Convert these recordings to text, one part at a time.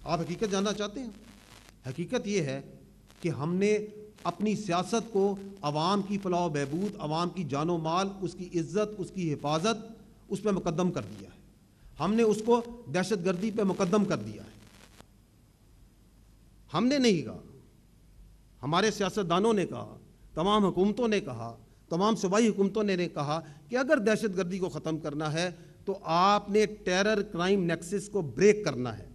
آپ حقیقت جاننا چاہتے ہیں؟ حقیقت یہ ہے کہ ہم نے اپنی سیاست کو عوام کی فلاح و بہبود، عوام کی جان و مال، اس کی عزت، اس کی حفاظت، اس پہ مقدم کر دیا ہے. ہم نے اس کو دہشت گردی پہ مقدم کر دیا ہے. ہم نے نہیں کہا، ہمارے سیاستدانوں نے کہا، تمام حکومتوں نے کہا، تمام صوبائی حکومتوں نے کہا کہ اگر دہشت گردی کو ختم کرنا ہے تو آپ نے ٹیرر کرائم نیکسس کو بریک کرنا ہے.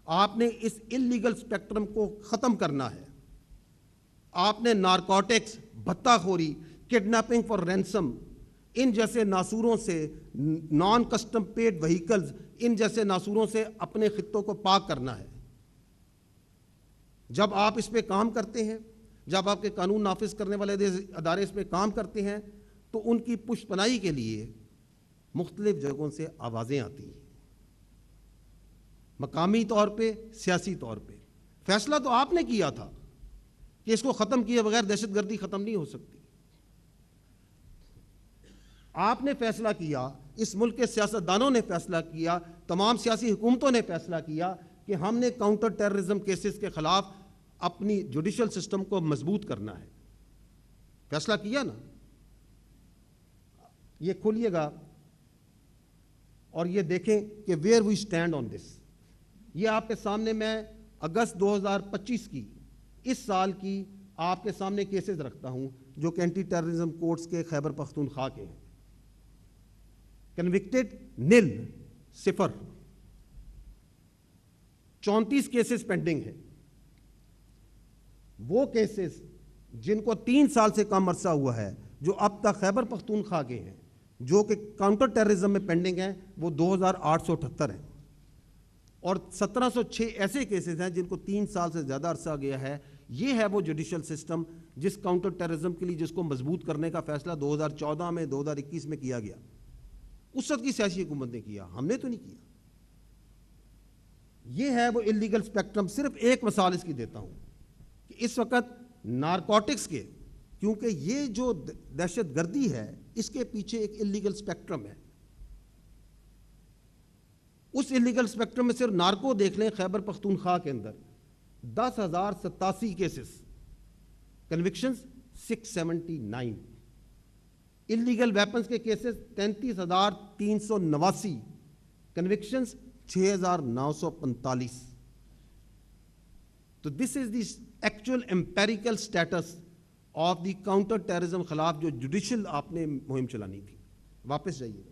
آپ نے اس انلیگل اسپیکٹرم کو ختم کرنا ہے. آپ نے نارکوٹکس، بھتہ خوری، کڈنیپنگ فار رینسم، ان جیسے ناسوروں سے، نان کسٹم پیڈ وہیکلز، ان جیسے ناسوروں سے اپنے خطوں کو پاک کرنا ہے. جب آپ اس پہ کام کرتے ہیں، جب آپ کے قانون نافذ کرنے والے ادارے اس پہ کام کرتے ہیں تو ان کی پشت پناہی کے لیے مختلف جگہوں سے آوازیں آتی ہیں، مقامی طور پہ، سیاسی طور پہ. فیصلہ تو آپ نے کیا تھا کہ اس کو ختم کیے بغیر دہشت گردی ختم نہیں ہو سکتی. آپ نے فیصلہ کیا، اس ملک کے سیاستدانوں نے فیصلہ کیا، تمام سیاسی حکومتوں نے فیصلہ کیا کہ ہم نے کاؤنٹر ٹیررزم کیسز کے خلاف اپنی جوڈیشل سسٹم کو مضبوط کرنا ہے. فیصلہ کیا نا. یہ کھولیے گا اور یہ دیکھیں کہ ویئر وی اسٹینڈ آن دس. یہ آپ کے سامنے میں اگست 2025 کی، اس سال کی آپ کے سامنے کیسز رکھتا ہوں جو کہ اینٹی ٹیررزم کورٹس کے خیبر پختونخوا کے ہیں. کنوکٹڈ نل، 0. 34 کیسز پینڈنگ ہیں. وہ کیسز جن کو 3 سال سے کم عرصہ ہوا ہے، جو اب تک خیبر پختونخوا کے ہیں، جو کہ کاؤنٹر ٹیررزم میں پینڈنگ ہیں، وہ 2878 ہیں. اور 1706 ایسے کیسز ہیں جن کو 3 سال سے زیادہ عرصہ گیا ہے. یہ ہے وہ جوڈیشل سسٹم جس کاؤنٹر ٹیررزم کے لیے جس کو مضبوط کرنے کا فیصلہ 2014 میں، 2021 میں کیا گیا. اس وقت کی سیاسی حکومت نے کیا، ہم نے تو نہیں کیا. یہ ہے وہ انلیگل اسپیکٹرم. صرف ایک مثال اس کی دیتا ہوں کہ اس وقت نارکوٹکس کے، کیونکہ یہ جو دہشت گردی ہے اس کے پیچھے ایک انلیگل اسپیکٹرم ہے. اس انلیگل اسپیکٹرم میں صرف نارکو دیکھ لیں، خیبر پختونخوا کے اندر 10,087 کیسز، کنوکشنز 679. انلیگل ویپنز کے کیسز 33,389، کنوکشنز 6,945. تو this is the actual empirical status of the counter terrorism خلاف جو جوڈیشل آپ نے مہم چلانی تھی. واپس جائیے گا.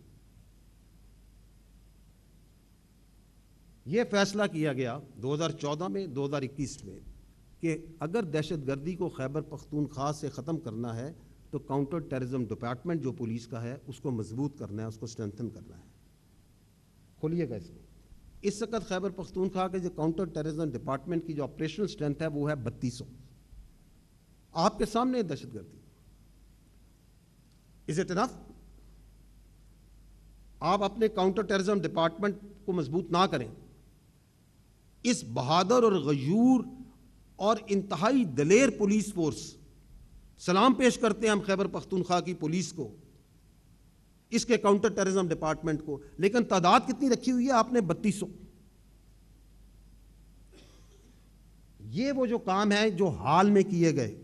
یہ فیصلہ کیا گیا 2014 میں، 2021 میں کہ اگر دہشت گردی کو خیبر پختونخوا سے ختم کرنا ہے تو کاؤنٹر ٹیررزم ڈپارٹمنٹ جو پولیس کا ہے اس کو مضبوط کرنا ہے، اس کو اسٹرینتھن کرنا ہے. کھولیے گا اس کو. اس وقت خیبر پختونخوا کے جو کاؤنٹر ٹیررزم ڈپارٹمنٹ کی جو آپریشنل اسٹرینتھ ہے وہ ہے 3200. آپ کے سامنے دہشت گردی. Is it enough? آپ اپنے کاؤنٹر ٹیررزم ڈپارٹمنٹ کو مضبوط نہ کریں. اس بہادر اور غیور اور انتہائی دلیر پولیس فورس، سلام پیش کرتے ہیں ہم خیبر پختونخوا کی پولیس کو، اس کے کاؤنٹر ٹیررزم ڈپارٹمنٹ کو. لیکن تعداد کتنی رکھی ہوئی ہے آپ نے؟ 3200. یہ وہ جو کام ہے جو حال میں کیے گئے،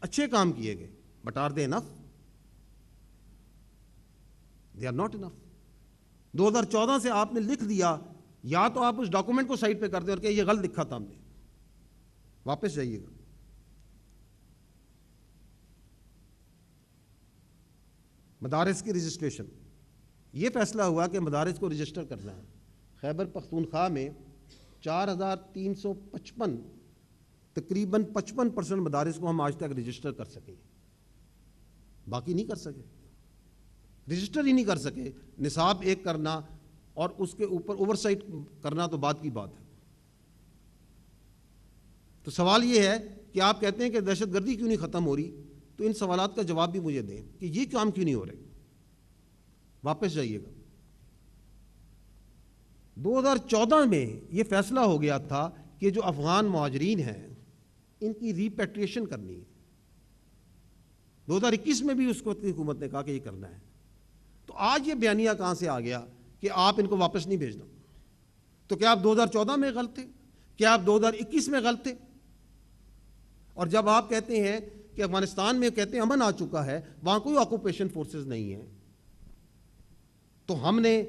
اچھے کام کیے گئے، but are they enough? They are not enough. 2014 سے آپ نے لکھ دیا، یا تو آپ اس ڈاکومنٹ کو سائٹ پہ کر دیں اور کہ یہ غلط لکھا تھا ہم نے. واپس جائیے گا. مدارس کی رجسٹریشن. یہ فیصلہ ہوا کہ مدارس کو رجسٹر کرنا ہے. خیبر پختونخوا میں 4,355، تقریباً 55% مدارس کو ہم آج تک رجسٹر کر سکے. باقی نہیں کر سکے، رجسٹر ہی نہیں کر سکے. نصاب ایک کرنا اور اس کے اوپر اوورسائٹ کرنا تو بات کی بات ہے. تو سوال یہ ہے کہ آپ کہتے ہیں کہ دہشت گردی کیوں نہیں ختم ہو رہی، تو ان سوالات کا جواب بھی مجھے دیں کہ یہ کام کیوں نہیں ہو رہے. واپس جائیے گا. 2014 میں یہ فیصلہ ہو گیا تھا کہ جو افغان مہاجرین ہیں ان کی ریپیٹریشن کرنی ہے. 2021 میں بھی اس وقت کی حکومت نے کہا کہ یہ کرنا ہے. تو آج یہ بیانیہ کہاں سے آ گیا کہ آپ ان کو واپس نہیں بھیجنا؟ تو کیا آپ 2014 میں غلط تھے؟ کیا آپ 2021 میں غلط تھے؟ اور جب آپ کہتے ہیں کہ افغانستان میں کہتے ہیں امن آ چکا ہے، وہاں کوئی آکوپیشن فورسز نہیں ہیں، تو ہم نے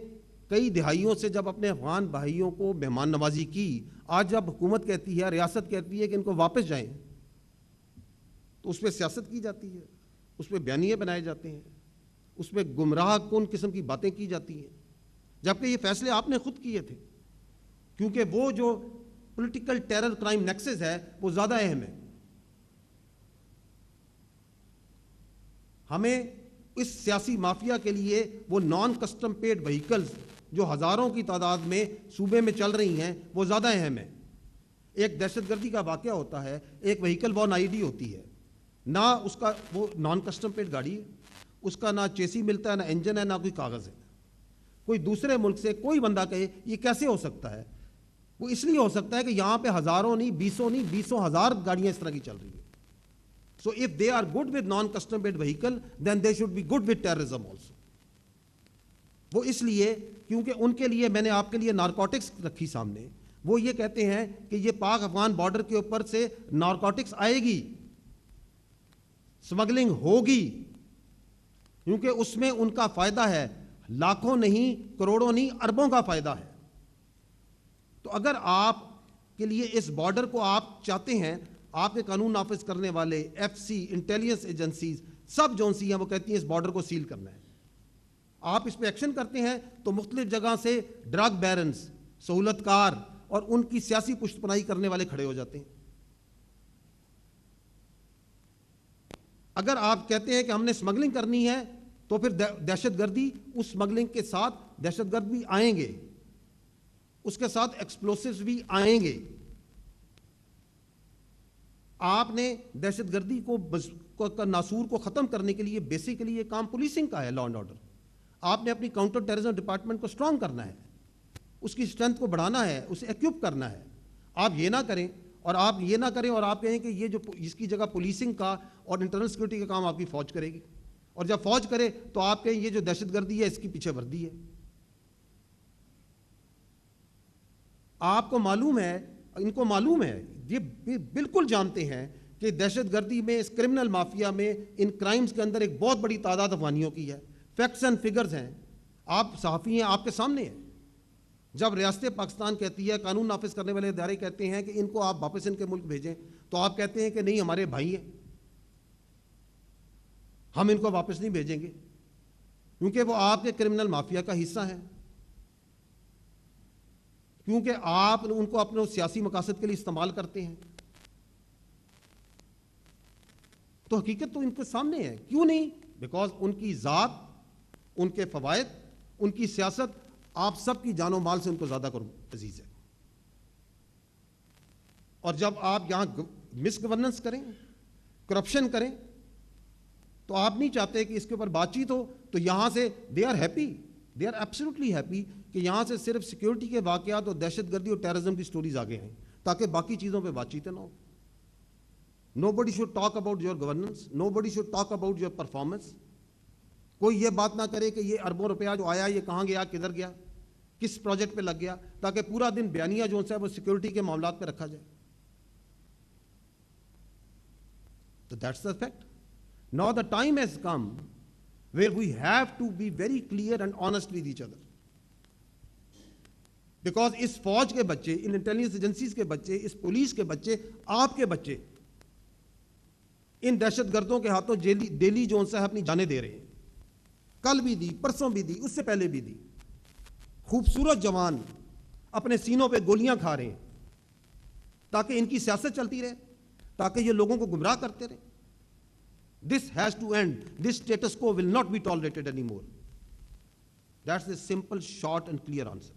کئی دہائیوں سے جب اپنے افغان بھائیوں کو مہمان نوازی کی، آج جب حکومت کہتی ہے، ریاست کہتی ہے کہ ان کو واپس جائیں، تو اس پہ سیاست کی جاتی ہے، اس پہ بیانیے بنائے جاتے ہیں، اس میں گمراہ کن قسم کی باتیں کی جاتی ہیں، جبکہ یہ فیصلے آپ نے خود کیے تھے، کیونکہ وہ جو پولیٹیکل ٹیرر کرائم نیکسس ہے وہ زیادہ اہم ہے۔ ہمیں اس سیاسی مافیا کے لیے وہ نان کسٹم پیڈ وہیکلز جو ہزاروں کی تعداد میں صوبے میں چل رہی ہیں وہ زیادہ اہم ہے۔ ایک دہشت گردی کا واقعہ ہوتا ہے، ایک وہیکل ون آئی ڈی ہوتی ہے، نہ اس کا وہ نان کسٹم پیڈ گاڑی ہے، اس کا نہ چیسی ملتا ہے، نہ انجن ہے، نہ کوئی کاغذ ہے۔ کوئی دوسرے ملک سے کوئی بندہ کہے یہ کیسے ہو سکتا ہے، وہ اس لیے ہو سکتا ہے کہ یہاں پہ ہزاروں نہیں، بیسوں ہزار گاڑیاں اس طرح کی چل رہی ہیں۔ So if they are good with non-custom made vehicle, then they should be good with terrorism also. وہ اس لیے کیونکہ ان کے لیے میں نے آپ کے لیے نارکوٹکس رکھی سامنے، وہ یہ کہتے ہیں کہ یہ پاک افغان بارڈر کے اوپر سے نارکوٹکس آئے گی، سمگلنگ ہوگی، کیونکہ اس میں ان کا فائدہ ہے، لاکھوں نہیں، کروڑوں نہیں، اربوں کا فائدہ ہے۔ تو اگر آپ کے لیے اس بارڈر کو آپ چاہتے ہیں، آپ کے قانون نافذ کرنے والے ایف سی، انٹیلیجنس ایجنسیز سب جون سی ہیں، وہ کہتی ہیں اس بارڈر کو سیل کرنا ہے، آپ اس پہ ایکشن کرتے ہیں تو مختلف جگہ سے ڈرگ بیرنز، سہولت کار اور ان کی سیاسی پشت پناہی کرنے والے کھڑے ہو جاتے ہیں۔ اگر آپ کہتے ہیں کہ ہم نے اسمگلنگ کرنی ہے تو پھر دہشت گردی، اس اسمگلنگ کے ساتھ دہشت گرد بھی آئیں گے، اس کے ساتھ ایکسپلوسیوز بھی آئیں گے۔ آپ نے دہشت گردی کو ناسور کو ختم کرنے کے لیے بیسیکلی یہ کام پولیسنگ کا ہے، لا اینڈ آرڈر۔ آپ نے اپنی کاؤنٹر ٹیررزم ڈپارٹمنٹ کو اسٹرانگ کرنا ہے، اس کی اسٹرینتھ کو بڑھانا ہے، اسے ایکوپ کرنا ہے۔ آپ یہ نہ کریں اور آپ کہیں کہ یہ جو اس کی جگہ پولیسنگ کا اور انٹرنل سیکورٹی کا کام آپ کی فوج کرے گی، اور جب فوج کرے تو آپ کہیں یہ جو دہشت گردی ہے اس کی پیچھے وردی ہے۔ آپ کو معلوم ہے، ان کو معلوم ہے، یہ بالکل جانتے ہیں کہ دہشت گردی میں، اس کرمنل مافیا میں، ان کرائمز کے اندر ایک بہت بڑی تعداد افغانیوں کی ہے۔ فیکٹس اینڈ فگرز ہیں، آپ صحافی ہیں، آپ کے سامنے ہیں۔ جب ریاست پاکستان کہتی ہے، قانون نافذ کرنے والے ادارے کہتے ہیں کہ ان کو آپ واپس ان کے ملک بھیجیں، تو آپ کہتے ہیں کہ نہیں، ہمارے بھائی ہیں، ہم ان کو واپس نہیں بھیجیں گے، کیونکہ وہ آپ کے کرمنل مافیا کا حصہ ہیں، کیونکہ آپ ان کو اپنے سیاسی مقاصد کے لیے استعمال کرتے ہیں۔ تو حقیقت تو ان کے سامنے ہے، کیوں نہیں؟ بیکاز ان کی ذات، ان کے فوائد، ان کی سیاست آپ سب کی جان و مال سے ان کو زیادہ عزیز ہے۔ اور جب آپ یہاں مس گورننس کریں، کرپشن کریں، تو آپ نہیں چاہتے کہ اس کے اوپر بات چیت ہو، تو یہاں سے they are happy, they are absolutely happy کہ یہاں سے صرف سیکیورٹی کے واقعات اور دہشت گردی اور ٹیررزم کی سٹوریز آگے ہیں، تاکہ باقی چیزوں پہ بات چیتیں نہ ہو۔ Nobody should talk about your governance, nobody should talk about your performance. کوئی یہ بات نہ کرے کہ یہ اربوں روپیہ جو آیا یہ کہاں گیا، کدھر گیا، کس پروجیکٹ پہ لگ گیا، تاکہ پورا دن بیانیہ جو ہے وہ سیکیورٹی کے معاملات پہ رکھا جائے۔ So that's the fact. Now the time has come where we have to be very clear and honest with each other. Because اس فوج کے بچے، ان انٹیلیجنس ایجنسیز کے بچے، اس پولیس کے بچے، آپ کے بچے ان دہشت گردوں کے ہاتھوں ڈیلی جو ان سے اپنی جانیں دے رہے ہیں، کل بھی دی، پرسوں بھی دی، اس سے پہلے بھی دی۔ خوبصورت جوان اپنے سینوں پہ گولیاں کھا رہے ہیں تاکہ ان کی سیاست چلتی رہے، تاکہ یہ لوگوں کو گمراہ کرتے رہے۔ This has to end. This status quo will not be tolerated anymore. That's the simple, short and clear answer.